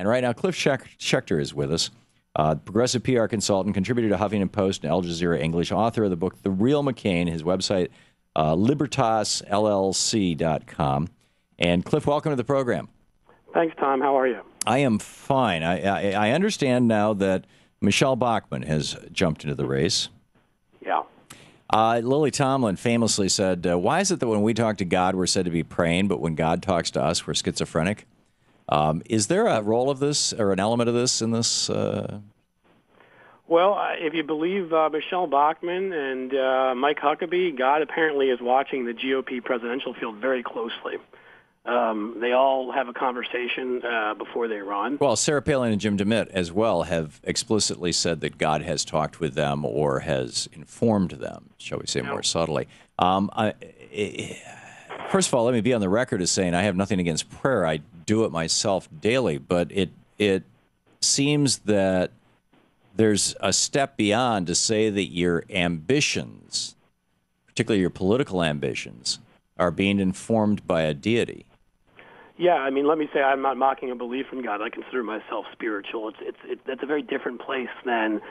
And right now, Cliff Schecter is with us, progressive PR consultant, contributor to Huffington Post and Al Jazeera English, author of the book The Real McCain, his website, libertasllc.com. And Cliff, welcome to the program. Thanks, Tom. How are you? I am fine. I understand now that Michelle Bachman has jumped into the race. Yeah. Lily Tomlin famously said, why is it that when we talk to God, we're said to be praying, but when God talks to us, we're schizophrenic? Is there a role of this or an element of this in this? Well, if you believe Michelle Bachman and Mike Huckabee, God apparently is watching the GOP presidential field very closely. They all have a conversation before they run. Well, Sarah Palin and Jim DeMitt as well have explicitly said that God has talked with them or has informed them, shall we say more subtly. First of all, let me be on the record as saying I have nothing against prayer. I do it myself daily, but it seems that there's a step beyond to say that your ambitions, particularly your political ambitions, are being informed by a deity. Yeah, I mean, let me say I'm not mocking a belief in God. I consider myself spiritual. That's a very different place than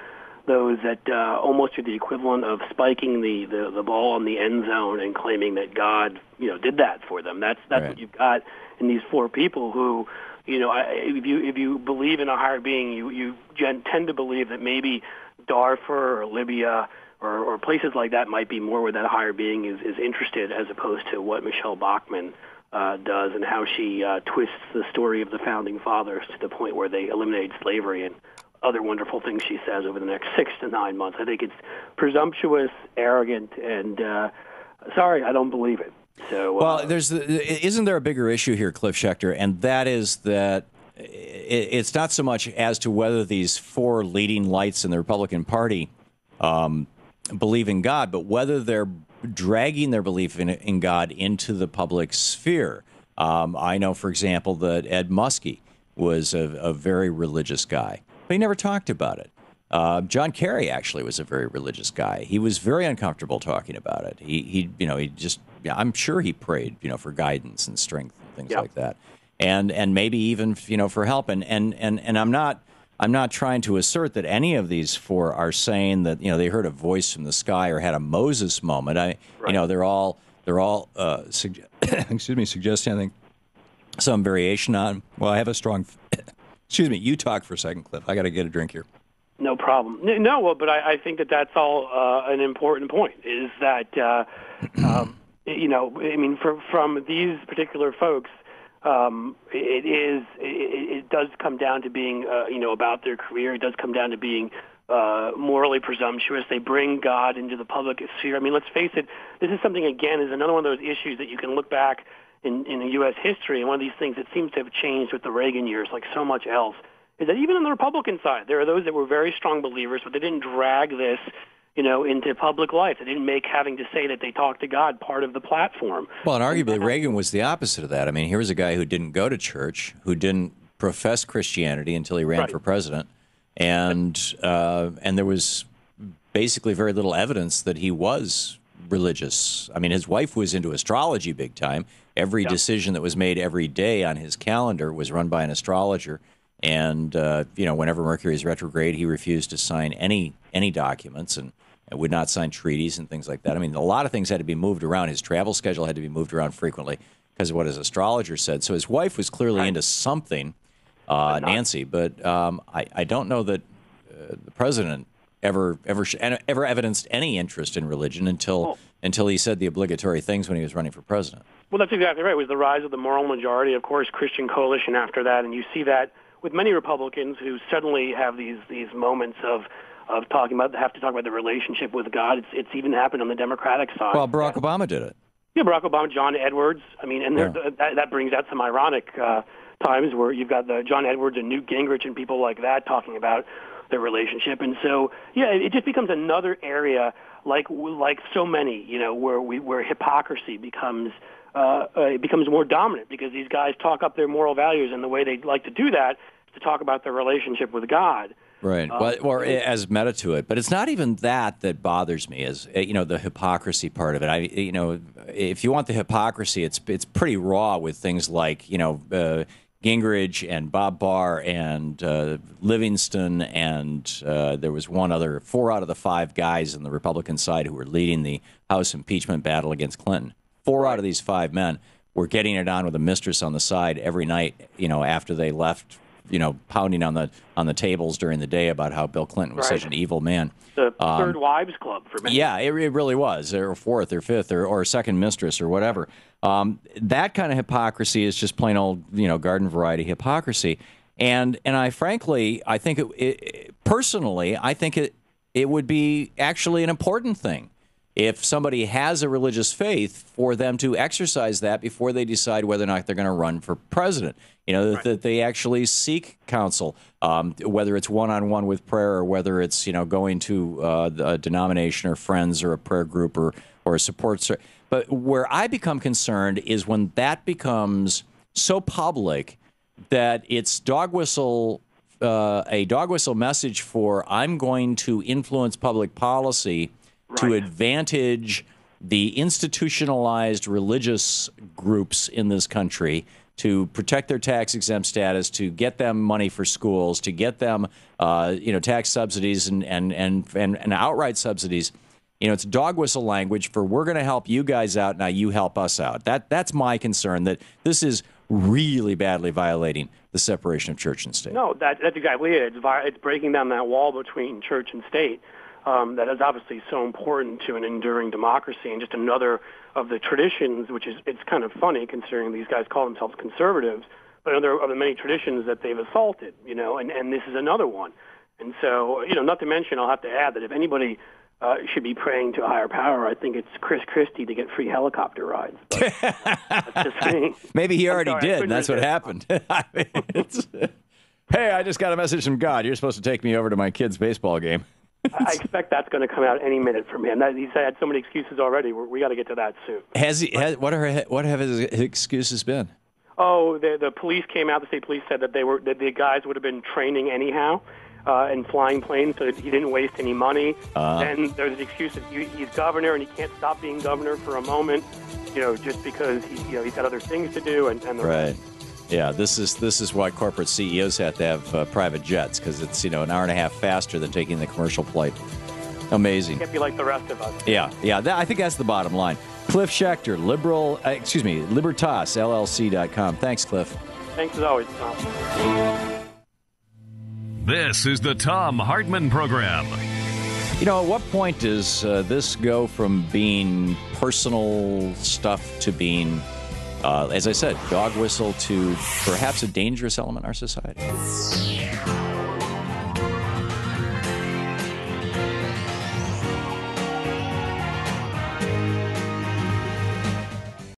those that almost are the equivalent of spiking the ball on the end zone and claiming that God, did that for them. That's right. What you've got in these four people who, if you believe in a higher being, you tend to believe that maybe Darfur or Libya or places like that might be more where that higher being is interested, as opposed to what Michelle Bachman does and how she twists the story of the Founding Fathers to the point where they eliminated slavery and other wonderful things she says over the next 6 to 9 months. I think it's presumptuous, arrogant, and sorry, I don't believe it. So, well, isn't there a bigger issue here, Cliff Schecter, and that is that it's not so much as to whether these four leading lights in the Republican Party believe in God, but whether they're dragging their belief in God into the public sphere. I know, for example, that Ed Muskie was a very religious guy, but he never talked about it. John Kerry actually was a very religious guy. He was very uncomfortable talking about it. I'm sure he prayed, for guidance and strength and things like that, and maybe even for help. And I'm not trying to assert that any of these four are saying that they heard a voice from the sky or had a Moses moment. They're all suggesting I think some variation on. Well, I have a strong. Excuse me. You talk for a second, Cliff. I got to get a drink here. No problem. No, well, but I think that's all an important point. Is that from these particular folks. It does come down to being, about their career. It does come down to being morally presumptuous. They bring God into the public sphere. I mean, let's face it, this is something, again, is another one of those issues that you can look back in U.S. history, and one of these things that seems to have changed with the Reagan years, like so much else, is that even on the Republican side, there are those that were very strong believers, but they didn't drag this into public life. They didn't make having to say that they talked to God part of the platform. Well, and arguably Reagan was the opposite of that. I mean, here was a guy who didn't go to church, who didn't profess Christianity until he ran for president, and there was basically very little evidence that he was religious. I mean, his wife was into astrology big time. Every decision that was made every day on his calendar was run by an astrologer. And, whenever Mercury is retrograde, he refused to sign any documents and would not sign treaties and things like that. I mean, a lot of things had to be moved around. His travel schedule had to be moved around frequently because of what his astrologer said. So his wife was clearly into something, Nancy, but I don't know that the president ever evidenced any interest in religion until he said the obligatory things when he was running for president. Well, that's exactly right. It was the rise of the moral majority, of course, Christian coalition after that, and you see that with many Republicans who suddenly have these moments of have to talk about the relationship with God. It's even happened on the Democratic side. Well, Barack Obama did it. Yeah, Barack Obama, John Edwards. I mean, and that brings out some ironic times where you've got the John Edwards and Newt Gingrich and people like that talking about their relationship. And so, it just becomes another area like so many, where hypocrisy becomes more dominant because these guys talk up their moral values, and the way they like to do that is to talk about their relationship with God. Right, or as meta to it. But it's not even that bothers me, is the hypocrisy part of it. If you want the hypocrisy, it's pretty raw with things like Gingrich and Bob Barr and Livingston and there was four out of the five guys on the Republican side who were leading the House impeachment battle against Clinton. Four out of these five men were getting it on with a mistress on the side every night, after they left, pounding on the tables during the day about how Bill Clinton was such an evil man. The third wives club for many. Yeah, it really was, or fourth or fifth or second mistress or whatever. That kind of hypocrisy is just plain old, garden variety hypocrisy. And I frankly, I think personally, I think it would be actually an important thing if somebody has a religious faith for them to exercise that before they decide whether or not they're going to run for president. That they actually seek counsel, whether it's one-on-one with prayer or whether it's, going to a denomination or friends or a prayer group or a support. But where I become concerned is when that becomes so public that it's a dog whistle message for I'm going to influence public policy to advantage the institutionalized religious groups in this country, to protect their tax-exempt status, to get them money for schools, to get them, tax subsidies and outright subsidies. It's dog whistle language for we're going to help you guys out, now you help us out. That's my concern, that this is really badly violating the separation of church and state. No, that's exactly it. It's breaking down that wall between church and state. That is obviously so important to an enduring democracy, and just another of the traditions, it's kind of funny considering these guys call themselves conservatives, but another of the many traditions that they've assaulted, and this is another one. And so, not to mention, I'll have to add that if anybody should be praying to a higher power, I think it's Chris Christie to get free helicopter rides. But that's just me. Maybe he already did, and that's what happened. Hey, I just got a message from God. You're supposed to take me over to my kid's baseball game. I expect that's going to come out any minute from him. He's had so many excuses already. We got to get to that soon. What have his excuses been? Oh, the police came out. The state police said that the guys would have been training anyhow and flying planes, so that he didn't waste any money. Then there's an excuse that he's governor and he can't stop being governor for a moment, just because he's got other things to do and the right. Yeah, this is why corporate CEOs have to have private jets, because it's an hour and a half faster than taking the commercial flight. Amazing. Can't be like the rest of us. Yeah. I think that's the bottom line. Cliff Schecter, LibertasLLC.com. Thanks, Cliff. Thanks as always, Tom. This is the Thom Hartmann Program. At what point does this go from being personal stuff to being, as I said, dog whistle to perhaps a dangerous element in our society?